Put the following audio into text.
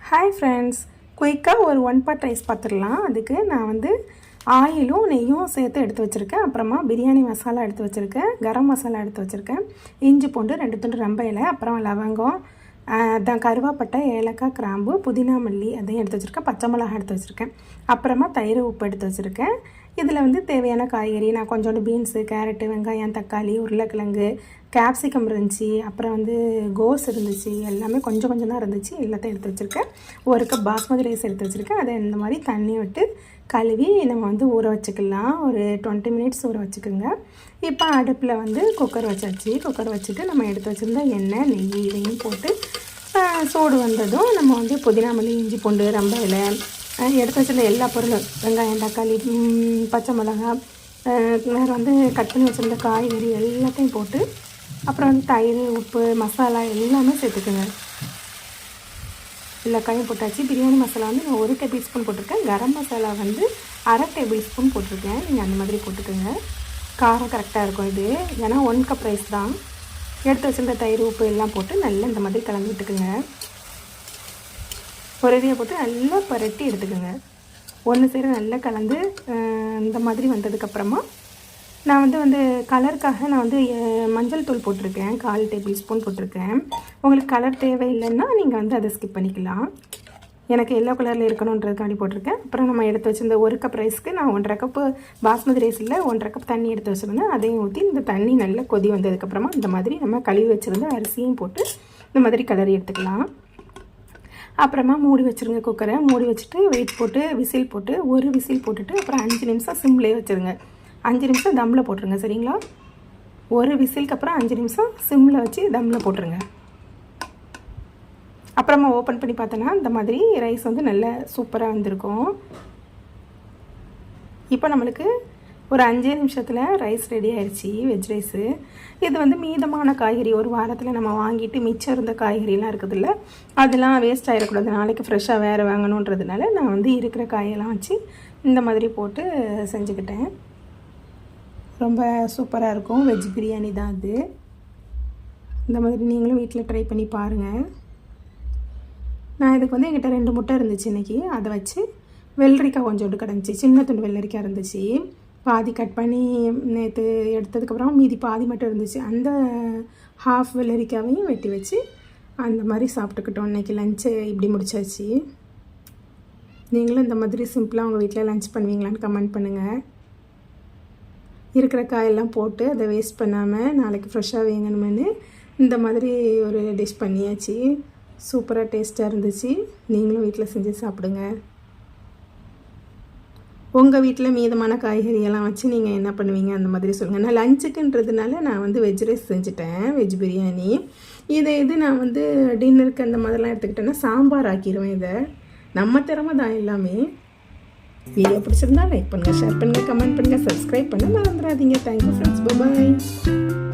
Hi friends, குயிக்காக ஒரு one pot rice பார்த்துடலாம். அதுக்கு நான் வந்து ஆயிலும் நெய்யும் சேர்த்து எடுத்து வச்சுருக்கேன். அப்புறமா பிரியாணி மசாலா எடுத்து வச்சுருக்கேன், கரம் மசாலா எடுத்து வச்சுருக்கேன், இஞ்சி பூண்டு 2 துண்டு ரொம்ப இலை, அப்புறம் லவங்கம், அதான் கருவேப்பட்டை, ஏலக்காய், கிராம்பு, புதினா மல்லி அதையும் எடுத்து வச்சுருக்கேன், பச்சை மிளகாய் எடுத்து வச்சுருக்கேன், அப்புறமா தயிர், உப்பு எடுத்து வச்சுருக்கேன். இதில் வந்து தேவையான காய்கறி நான் கொஞ்சோண்டு பீன்ஸு, கேரட்டு, வெங்காயம், தக்காளி, உருளைக்கிழங்கு, கேப்சிகம் இருந்துச்சு, அப்புறம் வந்து கோஸ் இருந்துச்சு, எல்லாமே கொஞ்சம் கொஞ்சம் தான் இருந்துச்சு, எல்லாத்தையும் எடுத்து வச்சுருக்கேன். ஒரு கப் பாஸ்மதி ரைஸ் எடுத்து வச்சுருக்கேன். அதை இந்த மாதிரி தண்ணி விட்டு கழுவி நம்ம வந்து ஊற வச்சுக்கலாம். ஒரு 20 மினிட்ஸ் ஊற வச்சுக்கோங்க. இப்போ அடுப்பில் வந்து குக்கர் வச்சாச்சு. குக்கர் வச்சுட்டு நம்ம எடுத்து வச்சுருந்தா எண்ணெய், நெய் இதையும் போட்டு சூடு வந்ததும் நம்ம வந்து புதினா மல்லி, இஞ்சி பூண்டு, ரொம்ப இலை, எடுத்து வச்சுருந்த எல்லா பொருளும், வெங்காயம், தக்காளி, பச்சை மிளகாய், வேறு வந்து கட் பண்ணி வச்சுருந்த காய்கறி எல்லாத்தையும் போட்டு அப்புறம் வந்து தயிர், உப்பு, மசாலா எல்லாமே சேர்த்துக்குங்க. எல்லா காயும் போட்டாச்சு. பிரியாணி மசாலா வந்து நான் 1 டேபிள் ஸ்பூன் போட்டிருக்கேன். கரம் மசாலா வந்து 1/2 டேபிள் ஸ்பூன் போட்டிருக்கேன். நீங்கள் அந்த மாதிரி போட்டுக்கோங்க. காரம் கரெக்டாக இருக்கும் இது. ஏன்னா 1 கப் ரைஸ் தான். எடுத்து வச்சுருந்த தயிர், உப்பு எல்லாம் போட்டு நல்லா இந்த மாதிரி கலந்து விட்டுக்குங்க. ஒரேடியாக போட்டு நல்லா பரட்டி எடுத்துக்கோங்க. ஒன்று சேர நல்லா கலந்து இந்த மாதிரி வந்ததுக்கப்புறமா நான் வந்து கலருக்காக நான் வந்து மஞ்சள் தூள் போட்டிருக்கேன். 1/4 டேபிள் ஸ்பூன் போட்டிருக்கேன். உங்களுக்கு கலர் தேவையில்லைன்னா நீங்கள் வந்து அதை ஸ்கிப் பண்ணிக்கலாம். எனக்கு எல்லோ கலரில் இருக்கணுன்றதுக்காண்டி போட்டிருக்கேன். அப்புறம் நம்ம எடுத்து வச்சுருந்த 1 கப் ரைஸ்க்கு நான் 1/2 கப்பு பாஸ்மதி ரைஸில் 1/2 கப் தண்ணி எடுத்து வச்சுருந்தேன். அதையும் ஊற்றி இந்த தண்ணி நல்லா கொதி வந்ததுக்கப்புறமா இந்த மாதிரி நம்ம கழுவி வச்சுருந்த அரிசியும் போட்டு இந்த மாதிரி கிளறி எடுத்துக்கலாம். அப்புறமா மூடி வச்சுருங்க. குக்கரை மூடி வச்சுட்டு வெயிட் போட்டு விசில் போட்டு ஒரு விசில் போட்டுட்டு அப்புறம் 5 நிமிஷம் சிம்லேயே வச்சுருங்க. 5 நிமிஷம் தம்மில் போட்டுருங்க. சரிங்களா? ஒரு விசிலுக்கு அப்புறம் 5 நிமிஷம் சிம்மில் வச்சு தம்மில் போட்டுருங்க. அப்புறமா ஓப்பன் பண்ணி பார்த்தோன்னா இந்த மாதிரி ரைஸ் வந்து நல்லா சூப்பராக வந்திருக்கும். இப்போ நம்மளுக்கு ஒரு 5 நிமிஷத்தில் ரைஸ் ரெடி ஆயிடுச்சு, வெஜ் ரைஸு. இது வந்து மீதமான காய்கறி, ஒரு வாரத்தில் நம்ம வாங்கிட்டு மிச்சம் இருந்த காய்கறிலாம் இருக்குதுல்ல, அதெல்லாம் வேஸ்ட் ஆகிடக்கூடாது, நாளைக்கு ஃப்ரெஷ்ஷாக வேறு வாங்கணுன்றதுனால நான் வந்து இருக்கிற காயெல்லாம் வச்சு இந்த மாதிரி போட்டு செஞ்சுக்கிட்டேன். ரொம்ப சூப்பராக இருக்கும். வெஜ் பிரியாணி தான் அது. இந்த மாதிரி நீங்களும் வீட்டில் ட்ரை பண்ணி பாருங்கள். நான் இதுக்கு வந்து என்கிட்ட 2 முட்டை இருந்துச்சு இன்றைக்கி. அதை வச்சு வெள்ளரிக்காய் கொஞ்சோண்டு கிடந்துச்சு, சின்ன துண்டு வெள்ளரிக்காய் இருந்துச்சு. பாதி கட் பண்ணி நேற்று எடுத்ததுக்கப்புறம் மீதி பாதி மட்டும் இருந்துச்சு. அந்த ஹாஃப் வெள்ளரிக்காவையும் வெட்டி வச்சு அந்த மாதிரி சாப்பிட்டுக்கிட்டோம். இன்றைக்கி லஞ்சு இப்படி முடிச்சாச்சு. நீங்களும் இந்த மாதிரி சிம்பிளாக உங்கள் வீட்டில் லஞ்ச் பண்ணுவீங்களான்னு கமெண்ட் பண்ணுங்கள். இருக்கிற காயெல்லாம் போட்டு அதை வேஸ்ட் பண்ணாமல் நாளைக்கு ஃப்ரெஷ்ஷாக வேங்கணுமென்னு இந்த மாதிரி ஒரு டிஷ் பண்ணியாச்சு. சூப்பராக டேஸ்ட்டாக இருந்துச்சு. நீங்களும் வீட்டில் செஞ்சு சாப்பிடுங்க. உங்கள் வீட்டில் மீதமான காய்கறியெல்லாம் வச்சு நீங்கள் என்ன பண்ணுவீங்க அந்த மாதிரி சொல்லுங்கள். நான் லஞ்சுக்குன்றதுனால நான் வந்து வெஜ் ரைஸ் செஞ்சுட்டேன், வெஜ் பிரியாணி. இது நான் வந்து டின்னருக்கு அந்த மாதிரிலாம் எடுத்துக்கிட்டேன்னா சாம்பார் ஆக்கிடுவேன். இதை நம்ம திறமை தான் எல்லாமே. வீடியோ பிடிச்சிருந்தா லைக் பண்ணுங்கள், ஷேர் பண்ணுங்கள், கமெண்ட் பண்ணுங்கள், சப்ஸ்கிரைப் பண்ண மறந்துடாதீங்க. Thank you friends. பாய்.